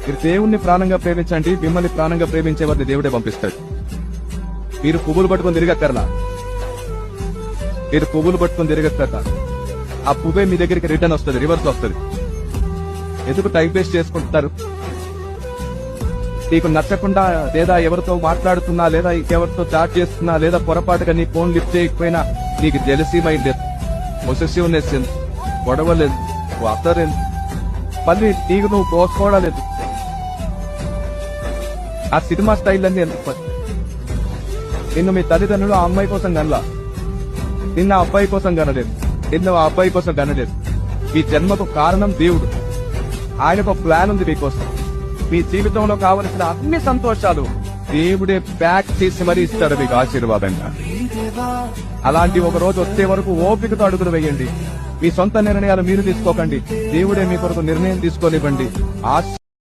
మీరు దేవుణ్ణి ప్రాణంగా ప్రేమించండి, మిమ్మల్ని ప్రాణంగా ప్రేమించే వారిని దేవుడే పంపిస్తాడు. మీరు పువ్వులు పట్టుకొని తిరగక్కర్లా, మీరు పువ్వులు పట్టుకొని తిరగక్కర్లా. ఆ పువ్వే మీ దగ్గరికి రిటర్న్ వస్తుంది, రివర్స్ వస్తుంది. ఎందుకు టైం వేస్ట్ చేసుకుంటున్నారు? నీకు నచ్చకుండా లేదా ఎవరితో మాట్లాడుతున్నా లేదా ఇంకెవరితో చాట్ చేస్తున్నా లేదా పొరపాటుగా నీ ఫోన్ లిఫ్ట్ చేయకపోయినా నీకు జెలసీ మైండ్ లేదు, పొసెసివ్నెస్ లేదు, గొడవలేదు, అతలేదు, మళ్ళీ నీకు నువ్వు కోసుకోవడం. ఆ సినిమా స్టైల్ అన్ని ఎందుకు? నిన్ను మీ తల్లిదండ్రులు ఆ అమ్మాయి కోసం కనలా, నిన్న ఆ అబ్బాయి కోసం కనలేదు, నిన్న ఆ అబ్బాయి కోసం కనలేదు. మీ జన్మకు కారణం దేవుడు. ఆయనకు ఒక ప్లాన్ ఉంది మీకోసం. మీ జీవితంలో కావలసిన అన్ని సంతోషాలు దేవుడే ప్యాక్ చేసి మరీ ఇస్తాడు మీకు ఆశీర్వాదంగా. అలాంటి ఒక రోజు వచ్చే వరకు ఓపికతో అడుగులు వేయండి. మీ సొంత నిర్ణయాలు మీరు తీసుకోకండి, దేవుడే మీ కొరకు నిర్ణయం తీసుకోనివ్వండి.